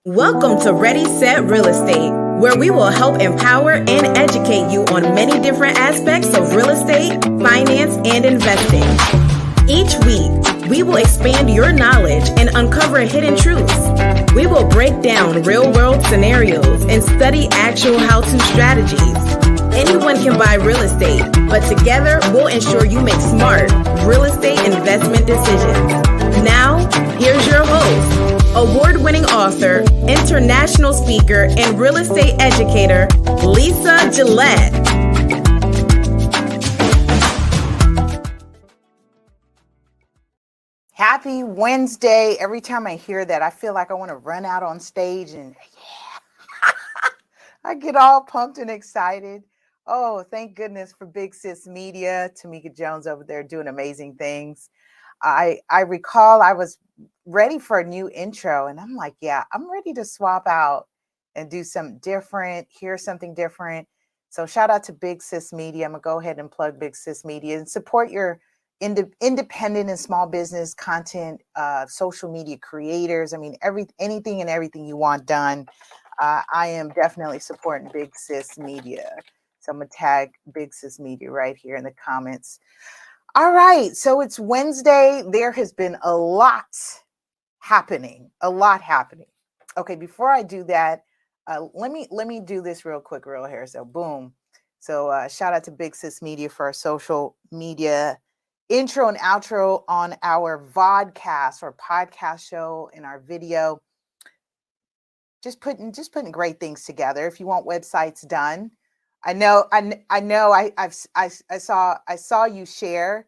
Welcome to Ready, Set, Real Estate, where we will help empower and educate you on many different aspects of real estate, finance, and investing. Each week, we will expand your knowledge and uncover hidden truths. We will break down real-world scenarios and study actual how-to strategies. Anyone can buy real estate, but together we'll ensure you make smart real estate investment decisions. Now, here's your host, award-winning author, international speaker, and real estate educator, Lisa Gillett. Happy Wednesday. Every time I hear that, I feel like I want to run out on stage and I get all pumped and excited. Oh, thank goodness for Big Sis Media. Tamika Jones over there doing amazing things. I recall I was ready for a new intro and I'm like, yeah, I'm ready to swap out and do something different, hear something different. So shout out to Big Sis Media. I'm gonna go ahead and plug Big Sis Media and support your independent and small business content, social media creators. I mean, anything and everything you want done. I am definitely supporting Big Sis Media. So I'm gonna tag Big Sis Media right here in the comments. All right, so it's Wednesday. There has been a lot happening. Okay, before I do that, let me do this real quick, real here. So boom. So shout out to Big Sis Media for our social media intro and outro on our vodcast or podcast show in our video. Just putting great things together. If you want websites done, I saw you share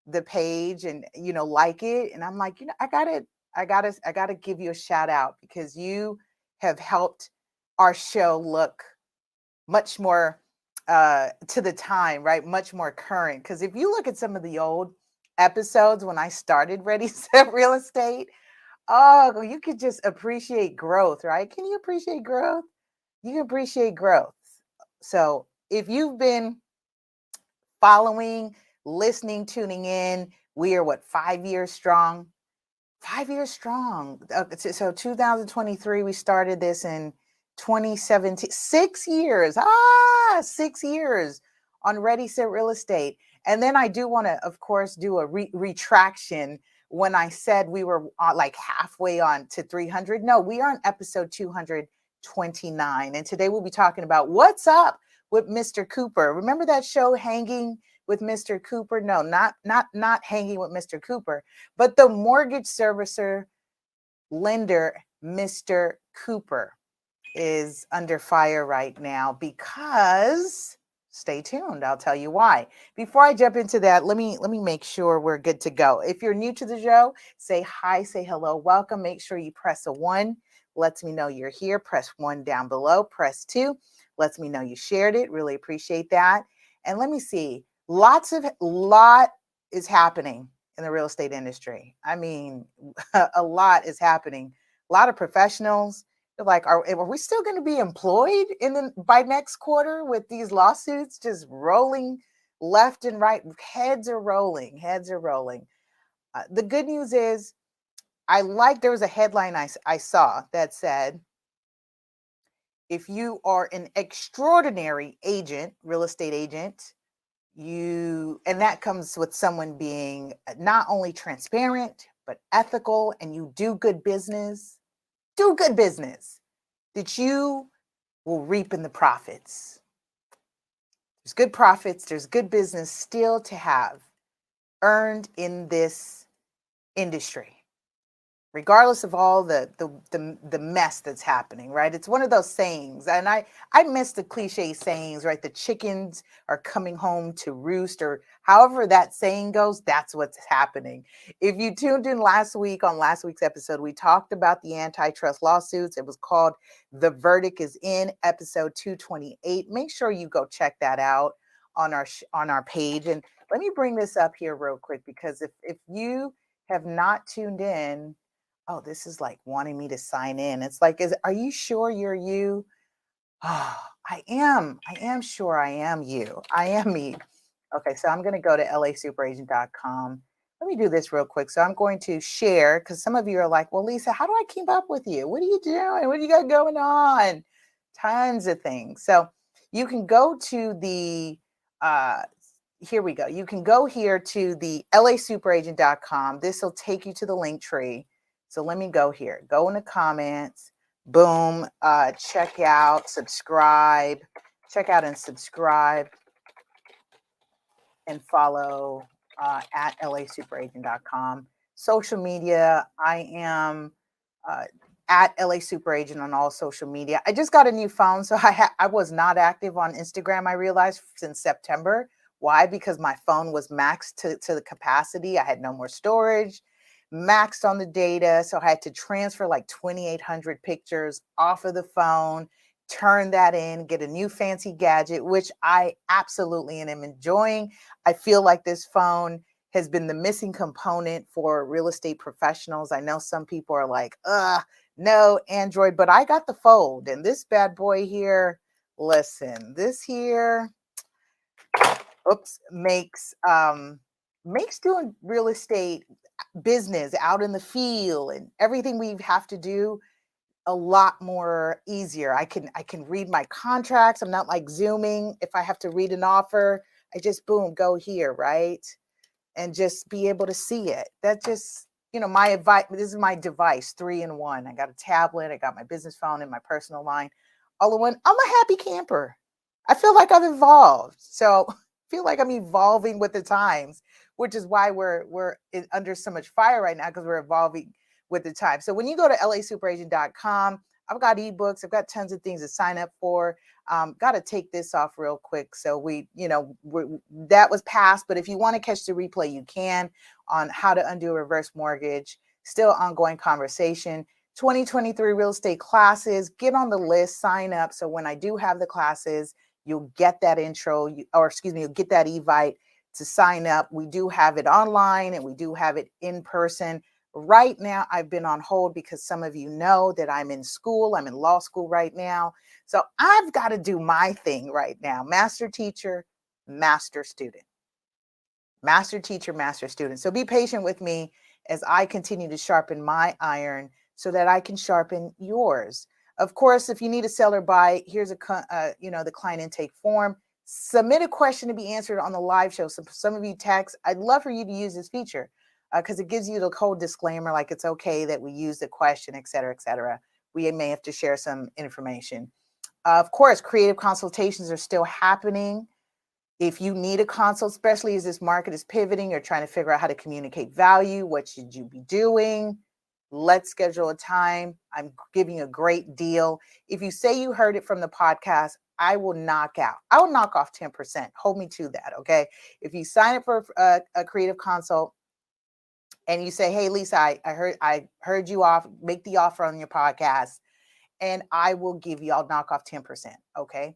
the page and like it, and I'm like, I gotta give you a shout out because you have helped our show look much more to the time, right? Much more current. Because if you look at some of the old episodes when I started Ready Set Real Estate, oh, you could just appreciate growth, right? Can you appreciate growth? You can appreciate growth. So if you've been following, listening, tuning in, we are 5 years strong? 5 years strong. So 2023, we started this in 2017. 6 years. 6 years on Ready Set Real Estate. And then I do want to, of course, do a retraction when I said we were like halfway on to 300. No, we are on episode 229. And today we'll be talking about what's up with Mr. Cooper. Remember that show, Hanging with Mr. Cooper? No, not Hanging with Mr. Cooper, but the mortgage servicer lender, Mr. Cooper, is under fire right now because, stay tuned, I'll tell you why. Before I jump into that, let me make sure we're good to go. If you're new to the show, say hi, say hello, welcome. Make sure you press a 1. Lets me know you're here. Press 1 down below. Press 2. Lets me know you shared it. Really appreciate that. And let me see. Lot is happening in the real estate industry. I mean, a lot is happening. A lot of professionals. They're like, are we still going to be employed by next quarter with these lawsuits just rolling left and right? Heads are rolling. The good news is, there was a headline I saw that said, if you are an extraordinary agent, real estate agent, and that comes with someone being not only transparent, but ethical, and you do good business, that you will reap in the profits. There's good profits, there's good business still to have earned in this industry, regardless of all the mess that's happening, right? It's one of those sayings, and I miss the cliche sayings, right? The chickens are coming home to roost, or however that saying goes, that's what's happening. If you tuned in last week, on last week's episode, we talked about the antitrust lawsuits. It was called The Verdict Is In, episode 228. Make sure you go check that out on our page. And let me bring this up here real quick, because if you have not tuned in, oh, this is like wanting me to sign in. It's like, are you sure you're you? Oh, I am sure I am you. I am me. Okay, so I'm going to go to laSuperAgent.com. let me do this real quick. So I'm going to share because some of you are like, well, Lisa, how do I keep up with you? What are you doing? What do you got going on? Tons of things. So you can go to the, here we go. You can go here to the lasuperaagent.com. This will take you to the link tree. So let me go here. Go in the comments. Boom. Check out, subscribe. Check out and subscribe and follow at lasuperaagent.com. Social media, I am at LA Super Agent on all social media. I just got a new phone, so I was not active on Instagram, I realized, since September. Why? Because my phone was maxed to the capacity. I had no more storage, maxed on the data. So I had to transfer like 2,800 pictures off of the phone, turn that in, get a new fancy gadget, which I absolutely am enjoying. I feel like this phone has been the missing component for real estate professionals. I know some people are like, no, Android, but I got the Fold, and this bad boy here, listen, this here, makes doing real estate business out in the field and everything we have to do a lot more easier. I can read my contracts. I'm not like zooming. If I have to read an offer, I just boom, go here, right? And just be able to see it. That just, my advice, this is my device, 3-in-1. I got a tablet, I got my business phone and my personal line all in one. I'm a happy camper. I feel like I've evolved. So I feel like I'm evolving with the times, which is why we're under so much fire right now, because we're evolving with the time. So when you go to lasuperaagent.com, I've got ebooks, I've got tons of things to sign up for. Got to take this off real quick. So that was passed, but if you want to catch the replay, you can, on how to undo a reverse mortgage. Still ongoing conversation. 2023 real estate classes, get on the list, sign up. So when I do have the classes, you'll get that intro, you'll get that evite to sign up. We do have it online and we do have it in person. Right now, I've been on hold because some of you know that I'm in school. I'm in law school right now. So I've got to do my thing right now. Master teacher, master student. Master teacher, master student. So be patient with me as I continue to sharpen my iron so that I can sharpen yours. Of course, if you need a sell or buy, here's the client intake form. Submit a question to be answered on the live show. So some of you text, I'd love for you to use this feature because it gives you the whole disclaimer, like it's okay that we use the question, et cetera, et cetera. We may have to share some information. Of course, creative consultations are still happening. If you need a consult, especially as this market is pivoting, you're trying to figure out how to communicate value, what should you be doing? Let's schedule a time. I'm giving you a great deal. If you say you heard it from the podcast, I will knock off 10%. Hold me to that, okay? If you sign up for a creative consult and you say, hey, Lisa, I heard you off, make the offer on your podcast, and I'll knock off 10%, okay?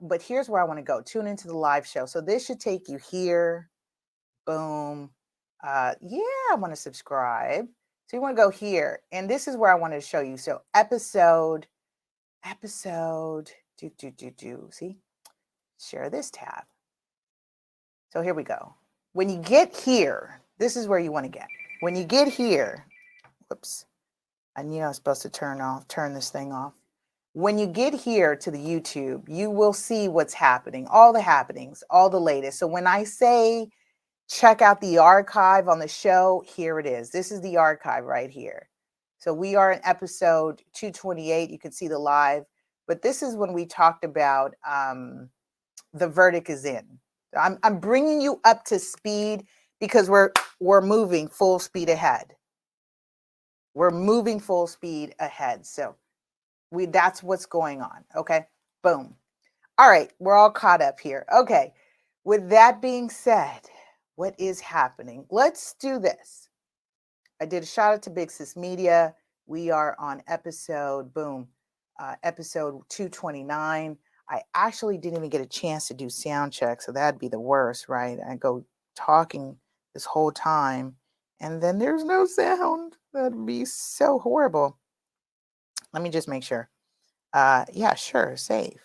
But here's where I want to go. Tune into the live show. So this should take you here. Boom. I want to subscribe. So you want to go here. And this is where I wanted to show you. So episode, see, share this tab. So here we go. When you get here, this is where you want to get. When you get here, whoops, I knew I was supposed to turn this thing off. When you get here to the YouTube, you will see what's happening, all the happenings, all the latest. So when I say check out the archive on the show, here it is. This is the archive right here. So we are in episode 228. You can see the live, but this is when we talked about the verdict is in. I'm bringing you up to speed because we're moving full speed ahead. We're moving full speed ahead. So that's what's going on. Okay. Boom. All right. We're all caught up here. Okay. With that being said, what is happening? Let's do this. I did a shout out to Big Sis Media. We are on episode 229. I actually didn't even get a chance to do sound check. So that'd be the worst, right? I go talking this whole time and then there's no sound. That'd be so horrible. Let me just make sure. Yeah, sure. Save.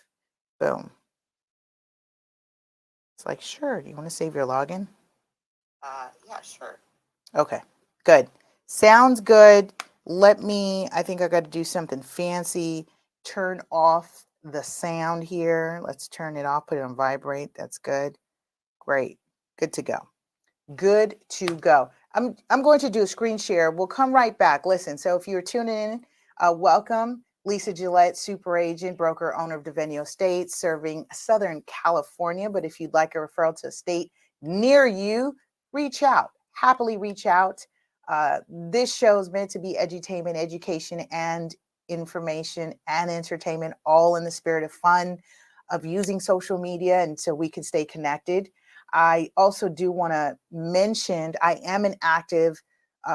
Boom. It's like, sure. Do you want to save your login? Yeah, sure. Okay, good. Sounds good. I think I got to do something fancy. Turn off the sound here. Let's turn it off, put it on vibrate. That's good. Great. Good to go. Good to go. I'm going to do a screen share. We'll come right back. Listen, so if you're tuning in, welcome. Lisa Gillett, super agent, broker, owner of Devenio Estates, serving Southern California. But if you'd like a referral to a state near you, reach out. Happily reach out. This show is meant to be edutainment, education, and information and entertainment, all in the spirit of fun, of using social media, and so we can stay connected. I also do want to mention I am an active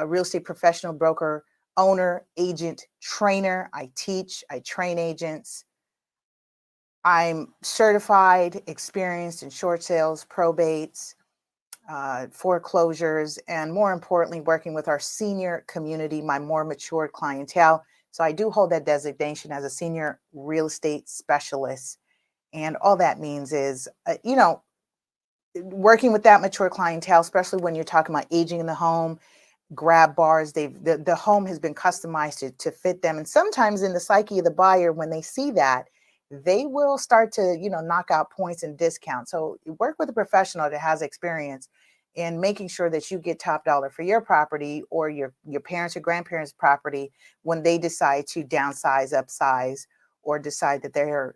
real estate professional, broker, owner, agent, trainer. I teach, I train agents. I'm certified, experienced in short sales, probates, foreclosures, and more importantly, working with our senior community, my more mature clientele. So I do hold that designation as a senior real estate specialist. And all that means is, working with that mature clientele, especially when you're talking about aging in the home, grab bars, the home has been customized to fit them. And sometimes in the psyche of the buyer, when they see that, they will start to, knock out points and discounts. So you work with a professional that has experience in making sure that you get top dollar for your property or your parents or grandparents' property when they decide to downsize, upsize, or decide that they're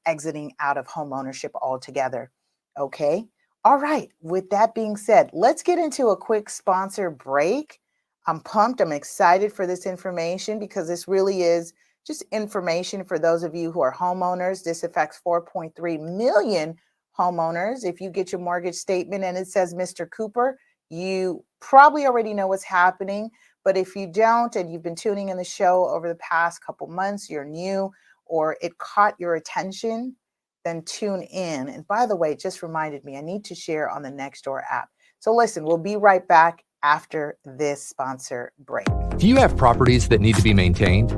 exiting out of home ownership altogether. Okay. All right. With that being said, let's get into a quick sponsor break. I'm pumped. I'm excited for this information because this really is just information for those of you who are homeowners. This affects 4.3 million homeowners. If you get your mortgage statement and it says Mr. Cooper, you probably already know what's happening. But if you don't, and you've been tuning in the show over the past couple months, you're new, or it caught your attention, then tune in. And by the way, it just reminded me, I need to share on the Nextdoor app. So listen, we'll be right back after this sponsor break. Do you have properties that need to be maintained?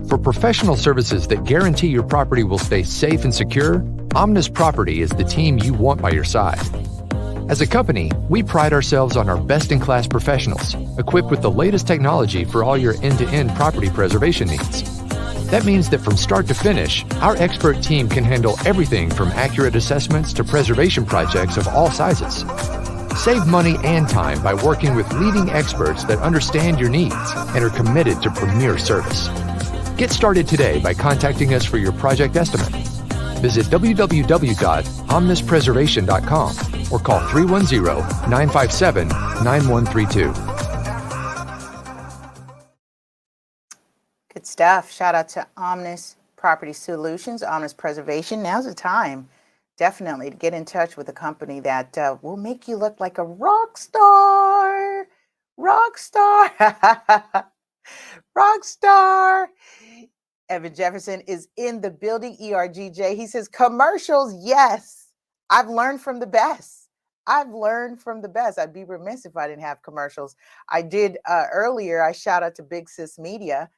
For professional services that guarantee your property will stay safe and secure, Omnis Property is the team you want by your side. As a company, we pride ourselves on our best-in-class professionals, equipped with the latest technology for all your end-to-end property preservation needs. That means that from start to finish, our expert team can handle everything from accurate assessments to preservation projects of all sizes. Save money and time by working with leading experts that understand your needs and are committed to premier service. Get started today by contacting us for your project estimate. Visit www.omnispreservation.com or call 310-957-9132. Good stuff. Shout out to Omnis Property Solutions, Omnis Preservation. Now's the time, definitely, to get in touch with a company that will make you look like a rock star. Rock star. Rock star. Evan Jefferson is in the building, ERGJ. He says, commercials, yes. I've learned from the best. I've learned from the best. I'd be remiss if I didn't have commercials. I did earlier, I shout out to Big Sis Media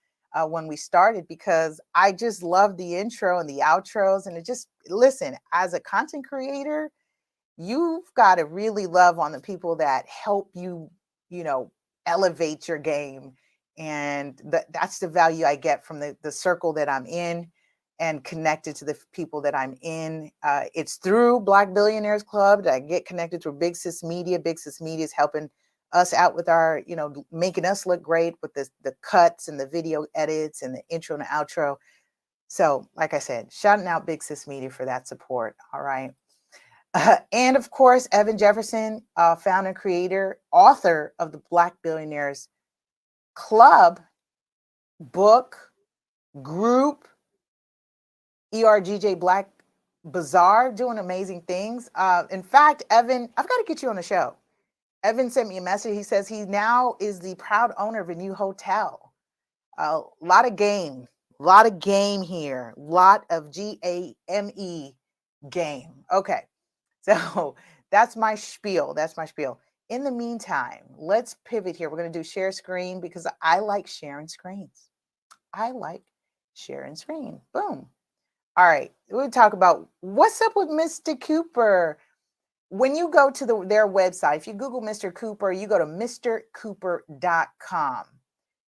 when we started because I just love the intro and the outros. And listen, as a content creator, you've got to really love on the people that help you, elevate your game. And that's the value I get from the circle that I'm in and connected to the people that I'm in. It's through Black Billionaires Club that I get connected through Big Sis Media. Big Sis Media is helping us out with our, making us look great with the cuts and the video edits and the intro and the outro. So like I said, shouting out Big Sis Media for that support. All right. And of course, Evan Jefferson, founder and creator, author of the Black Billionaires Club, book, group, ERGJ Black Bazaar, doing amazing things. In fact, Evan, I've got to get you on the show. Evan sent me a message. He says he now is the proud owner of a new hotel. A lot of game here. Lot of GAME game. Okay. So that's my spiel. In the meantime, let's pivot here. We're going to do share screen because I like sharing screens. Boom. All right. We'll talk about what's up with Mr. Cooper. when you go to their website, if you Google Mr. Cooper, you go to mrcooper.com.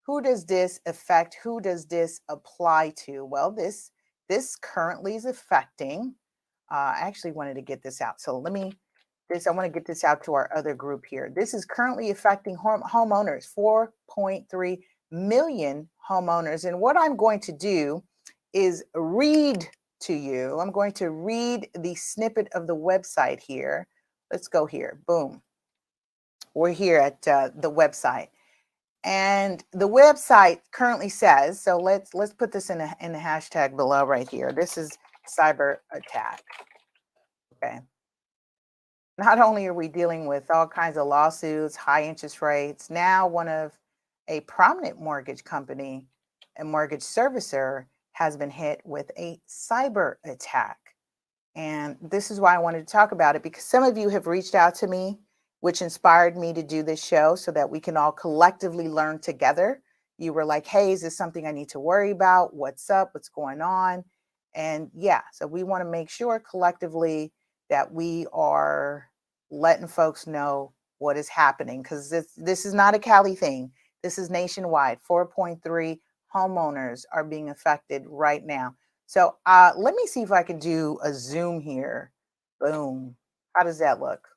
Who does this affect? Who does this apply to? Well, this currently is affecting. I actually wanted to get this out. So I want to get this out to our other group here. This is currently affecting homeowners, 4.3 million homeowners. And what I'm going to do is read to you. I'm going to read the snippet of the website here. Let's go here. Boom. We're here at the website. And the website currently says, so let's put this in the hashtag below right here. This is cyber attack. Okay. Not only are we dealing with all kinds of lawsuits, high interest rates, now one of a prominent mortgage company, a mortgage servicer, has been hit with a cyber attack. And this is why I wanted to talk about it, because some of you have reached out to me, which inspired me to do this show so that we can all collectively learn together. You were like, hey, is this something I need to worry about? What's up? What's going on? And yeah, so we want to make sure collectively that we are letting folks know what is happening, because this is not a Cali thing. This is nationwide. 4.3 homeowners are being affected right now. So let me see if I can do a Zoom here. Boom. How does that look?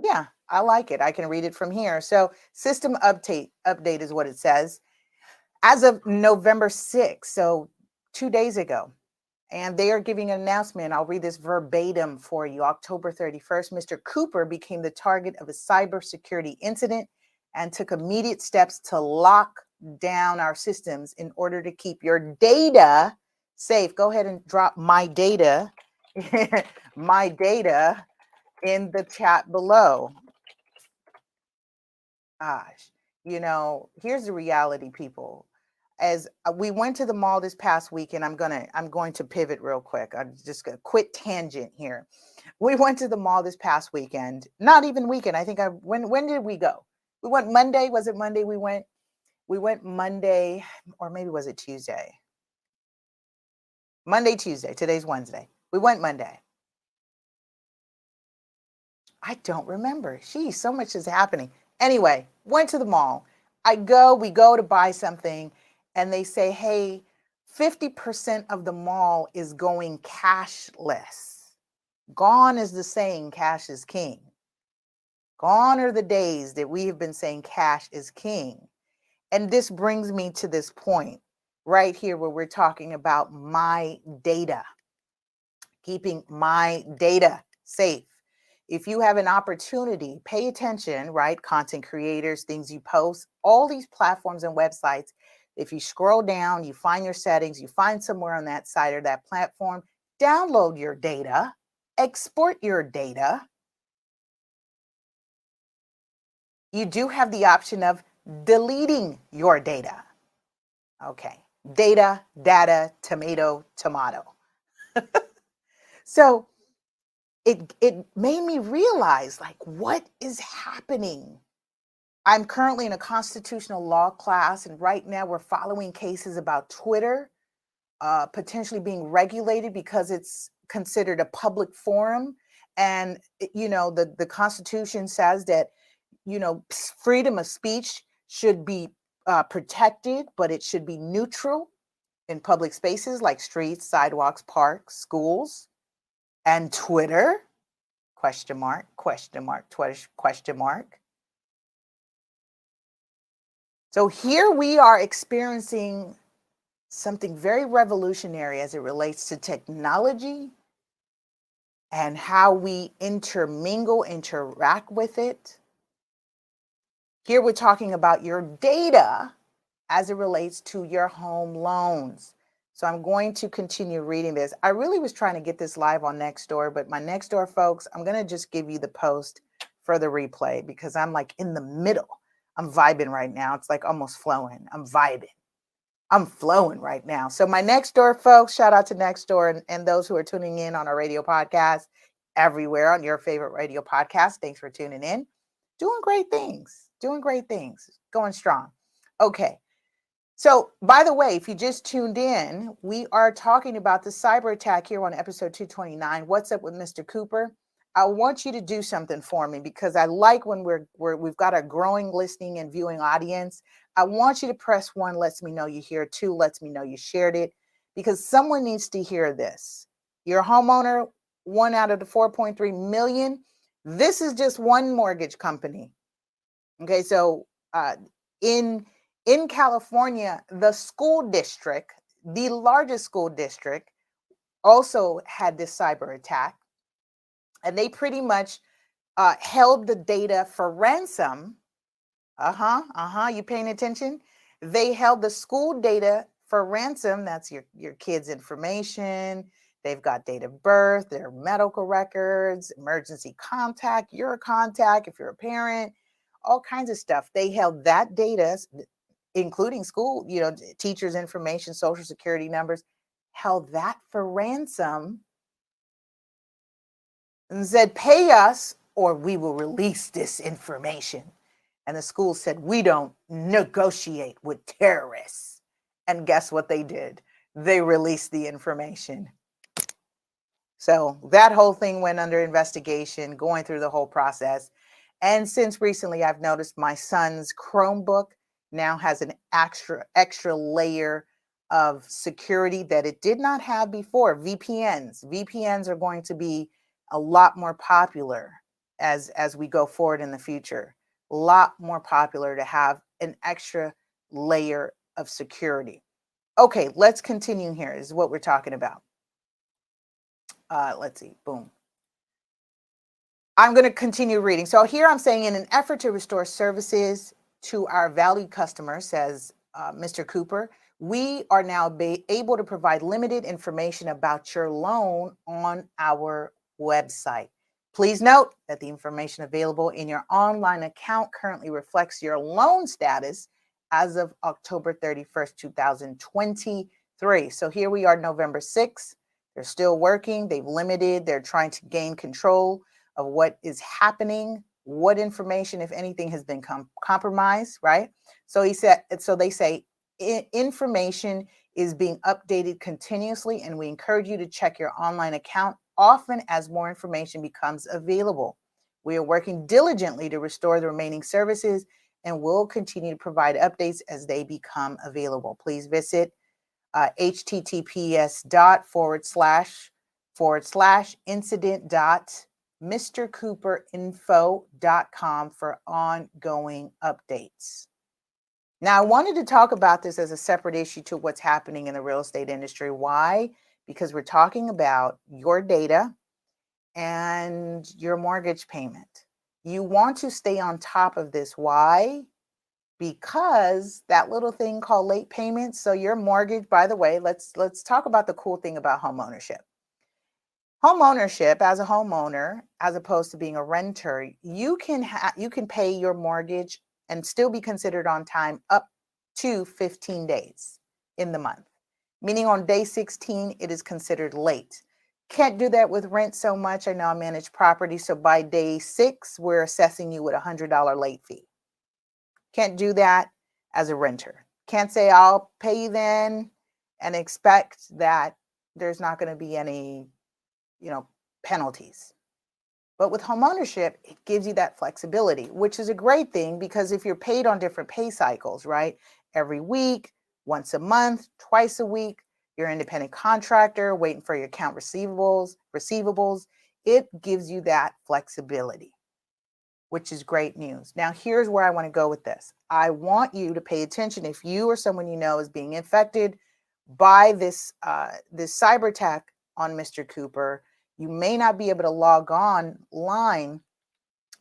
Yeah, I like it. I can read it from here. So system update is what it says. As of November 6th, so 2 days ago, and they are giving an announcement. I'll read this verbatim for you. October 31st, Mr. Cooper became the target of a cybersecurity incident and took immediate steps to lock down our systems in order to keep your data safe. Go ahead and drop my data, my data in the chat below. Gosh, here's the reality, people. As we went to the mall this past weekend, I'm going to pivot real quick. I'm just gonna quit tangent here. We went to the mall this past weekend, not even weekend. I think when did we go? We went Monday. Was it Monday we went? We went Monday, or maybe was it Tuesday? Monday, Tuesday. Today's Wednesday. We went Monday. I don't remember. Geez, so much is happening. Anyway, went to the mall. We go to buy something, and they say, hey, 50% of the mall is going cashless. Gone is the saying, cash is king. Gone are the days that we have been saying cash is king. And this brings me to this point right here where we're talking about my data, keeping my data safe. If you have an opportunity, pay attention, right? Content creators, things you post, all these platforms and websites. If you scroll down, you find your settings, you find somewhere on that site or that platform, download your data, export your data. You do have the option of deleting your data. Okay, data, tomato. So it made me realize, like, what is happening? I'm currently in a constitutional law class, and right now we're following cases about Twitter potentially being regulated because it's considered a public forum. And, the Constitution says that, freedom of speech should be protected, but it should be neutral in public spaces like streets, sidewalks, parks, schools. And Twitter, question mark, question mark. So here we are experiencing something very revolutionary as it relates to technology and how we interact with it. Here we're talking about your data as it relates to your home loans. So I'm going to continue reading this. I really was trying to get this live on Nextdoor, but my Nextdoor folks, I'm going to just give you the post for the replay because I'm like in the middle. I'm vibing right now. It's like almost flowing. I'm vibing. I'm flowing right now. So my Nextdoor folks, shout out to Nextdoor and those who are tuning in on our radio podcast everywhere on your favorite radio podcast. Thanks for tuning in. Doing great things. Going strong. Okay. So, by the way, if you just tuned in, we are talking about the cyber attack here on episode 229. What's up with Mr. Cooper? I want you to do something for me, because I like when we've got a growing listening and viewing audience. I want you to press 1, lets me know you hear. 2, lets me know you shared it, because someone needs to hear this. Your homeowner, 1 out of the 4.3 million. This is just one mortgage company. Okay, so in California, the school district, the largest school district, also had this cyber attack, and they pretty much held the data for ransom. You paying attention? They held the school data for ransom. That's your kids' information. They've got date of birth, their medical records, emergency contact, your contact if you're a parent, all kinds of stuff. They held that data, including school, teachers' information, social security numbers, held that for ransom, and said, pay us or we will release this information. And the school said, we don't negotiate with terrorists. And guess what they did? They released the information. So that whole thing went under investigation, going through the whole process. And since recently, I've noticed my son's Chromebook now has an extra layer of security that it did not have before. VPNs are going to be a lot more popular as we go forward in the future. A lot more popular to have an extra layer of security. Okay, let's continue here. This is what we're talking about. Let's see, boom. I'm going to continue reading. So here I'm saying, in an effort to restore services to our valued customers, says Mr. Cooper, we are now able to provide limited information about your loan on our website. Please note that the information available in your online account currently reflects your loan status as of October 31st, 2023. So here we are, November 6th. They're still working. They're trying to gain control of what is happening, what information, if anything, has been compromised, right? So they say information is being updated continuously, and we encourage you to check your online account often as more information becomes available. We are working diligently to restore the remaining services and will continue to provide updates as they become available. Please visit https://incident.mrcooperinfo.com for ongoing updates. Now, I wanted to talk about this as a separate issue to what's happening in the real estate industry. Why? Because we're talking about your data and your mortgage payment. You want to stay on top of this. Why? Because that little thing called late payments. So your mortgage, by the way, let's talk about the cool thing about homeownership. Homeownership, as a homeowner, as opposed to being a renter, you can pay your mortgage and still be considered on time up to 15 days in the month. Meaning on day 16, it is considered late. Can't do that with rent so much. I know I manage property, so by day 6, we're assessing you with a $100 late fee. Can't do that as a renter. Can't say I'll pay you then and expect that there's not going to be any, penalties. But with homeownership, it gives you that flexibility, which is a great thing, because if you're paid on different pay cycles, right? Every week, once a month, twice a week, you're an independent contractor waiting for your account receivables, it gives you that flexibility, which is great news. Now, here's where I want to go with this. I want you to pay attention. If you or someone you know is being infected by this cyber attack on Mr. Cooper, you may not be able to log online,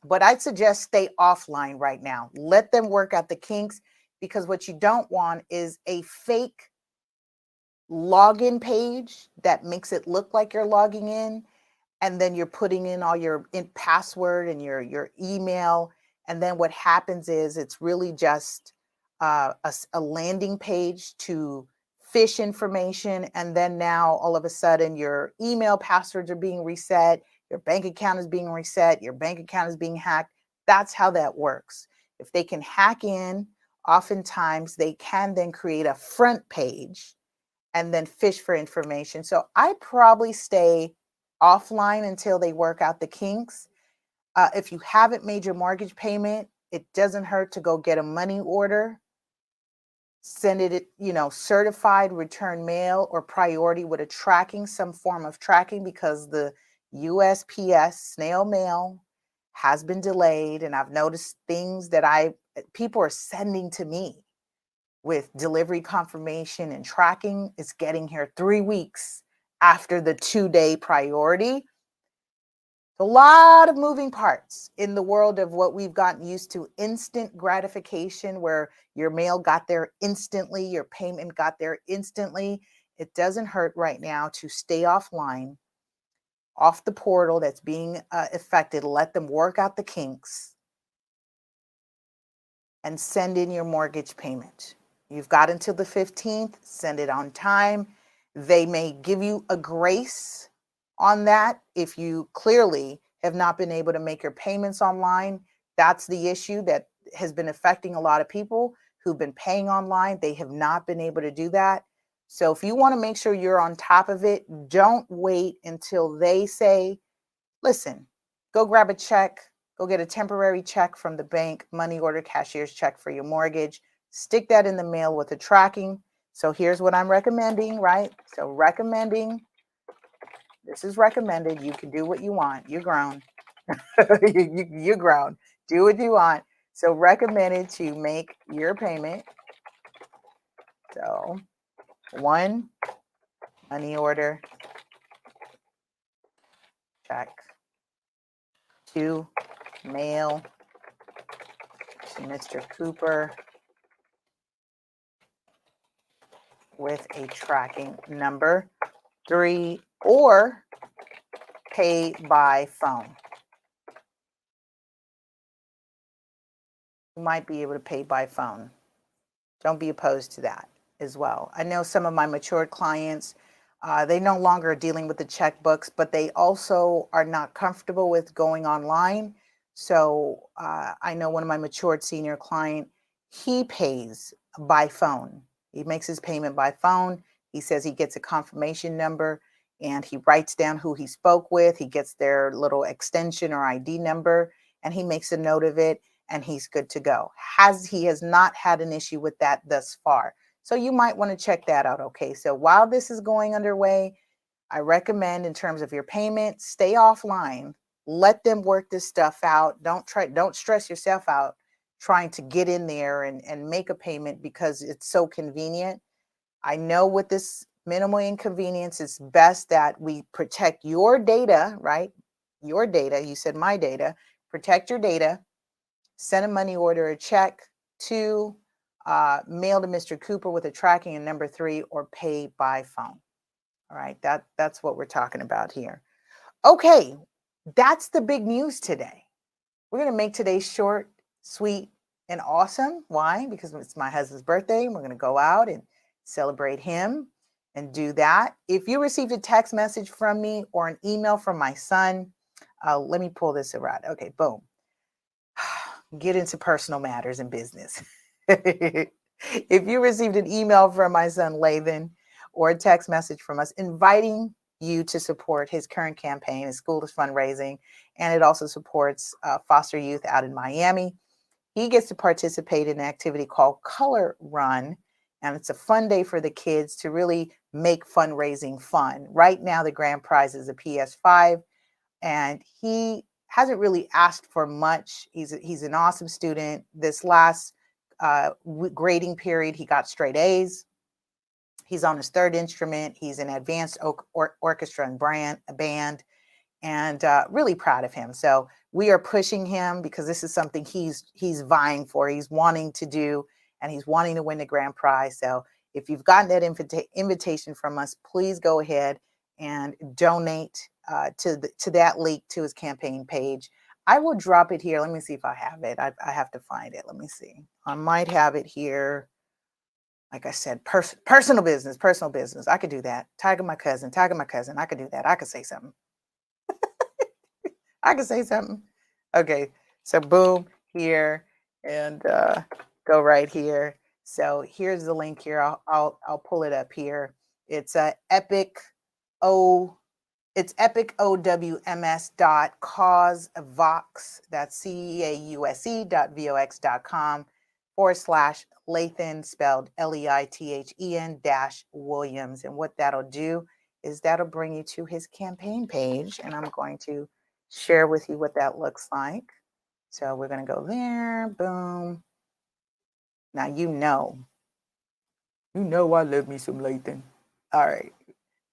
but I'd suggest stay offline right now. Let them work out the kinks, because what you don't want is a fake login page that makes it look like you're logging in, and then you're putting in all your password and your email, and then what happens is it's really just a landing page to fish information, and then now all of a sudden your email passwords are being reset, your bank account is being reset, your bank account is being hacked. That's how that works. If they can hack in, oftentimes they can then create a front page and then fish for information. So I probably stay offline until they work out the kinks. If you haven't made your mortgage payment, it doesn't hurt to go get a money order. Send it, certified return mail or priority with a tracking, some form of tracking, because the USPS snail mail has been delayed. And I've noticed things that people are sending to me with delivery confirmation and tracking. It's getting here 3 weeks after the 2-day priority. A lot of moving parts in the world of what we've gotten used to, instant gratification, where your mail got there instantly, your payment got there instantly. It doesn't hurt right now to stay offline, off the portal that's being affected. Let them work out the kinks and send in your mortgage payment. You've got until the 15th, send it on time. They may give you a grace on that if you clearly have not been able to make your payments online. That's the issue that has been affecting a lot of people who've been paying online. They have not been able to do that. So if you want to make sure you're on top of it, don't wait until they say, listen, go grab a check, go get a temporary check from the bank, money order, cashier's check for your mortgage, stick that in the mail with the tracking. So here's what I'm recommending, right? So this is recommended. You can do what you want. You're grown. You're grown. Do what you want. So recommended to make your payment. So 1, money order, check. 2, mail to Mr. Cooper with a tracking number. 3, or pay by phone. You might be able to pay by phone. Don't be opposed to that as well. I know some of my matured clients, they no longer are dealing with the checkbooks, but they also are not comfortable with going online. So I know one of my matured senior client, he pays by phone. He makes his payment by phone. He says he gets a confirmation number and he writes down who he spoke with. He gets their little extension or ID number and he makes a note of it and he's good to go. He has not had an issue with that thus far. So you might want to check that out. Okay. So while this is going underway, I recommend in terms of your payment, stay offline, let them work this stuff out. Don't stress yourself out trying to get in there and make a payment because it's so convenient. I know with this minimal inconvenience, it's best that we protect your data, right? Your data, you said my data, protect your data, send a money order, a check. 2, mail to Mr. Cooper with a tracking, and number 3, or pay by phone. All right, that's what we're talking about here. Okay, that's the big news today. We're going to make today short, sweet, and awesome. Why? Because it's my husband's birthday and we're going to go out and celebrate him and do that. If you received a text message from me or an email from my son, let me pull this around. Okay, boom. Get into personal matters and business. If you received an email from my son, Lathan, or a text message from us inviting you to support his current campaign, his school is fundraising, and it also supports foster youth out in Miami. He gets to participate in an activity called Color Run, and it's a fun day for the kids to really make fundraising fun. Right now, the grand prize is a PS5, and he hasn't really asked for much. He's an awesome student. This last grading period, he got straight A's. He's on his 3rd instrument. He's in advanced orchestra and band, and really proud of him. So we are pushing him because this is something he's vying for. He's wanting to do, and he's wanting to win the grand prize. So if you've gotten that invitation from us, please go ahead and donate to that link to his campaign page. I will drop it here. Let me see if I have it. I have to find it. Let me see. I might have it here. Like I said, personal business. I could do that. Tagging my cousin. I could do that. I could say something. Okay. So boom, here, and go right here. So here's the link here. I'll pull it up here. It's Epic O It's epicowms.causevox, that's CAUSE.vox.com/Lathan, spelled Leithen-Williams. And what that'll do is that'll bring you to his campaign page. And I'm going to share with you what that looks like. So we're going to go there, boom. Now, you know I love me some Lathan. All right,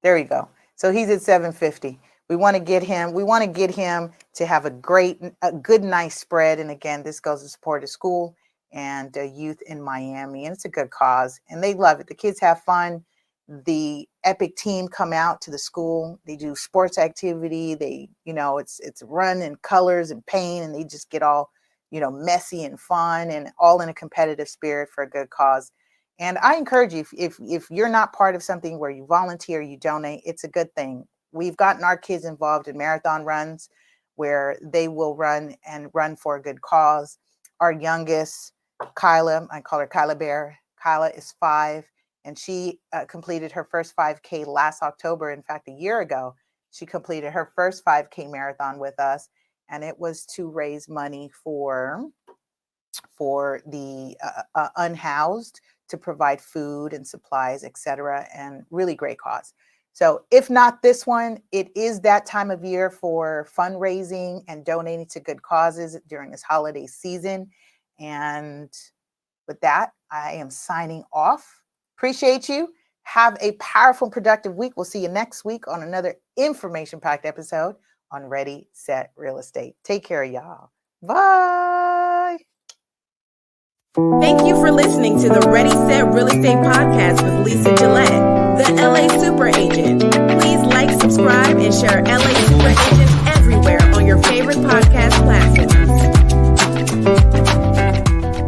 there we go. So he's at 750. We want to get him to have a good, nice spread. And again, this goes to support a school and youth in Miami. And it's a good cause. And they love it. The kids have fun. The Epic team come out to the school. They do sports activity. They, it's run and colors and paint. And they just get all, messy and fun and all in a competitive spirit for a good cause. And I encourage you, if you're not part of something where you volunteer, you donate, it's a good thing. We've gotten our kids involved in marathon runs where they will run for a good cause. Our youngest, Kyla, I call her Kyla Bear. Kyla is 5, and she completed her first 5K last October. In fact, a year ago, she completed her first 5K marathon with us, and it was to raise money for the unhoused, to provide food and supplies, etc., and really great cause. So if not this one, it is that time of year for fundraising and donating to good causes during this holiday season. And with that, I am signing off. Appreciate you. Have a powerful, productive week. We'll see you next week on another information-packed episode on Ready, Set, Real Estate. Take care, y'all. Bye. Thank you for listening to the Ready, Set, Real Estate podcast with Lisa Gillett, the LA Super Agent. Please like, subscribe, and share LA Super Agent everywhere on your favorite podcast platforms.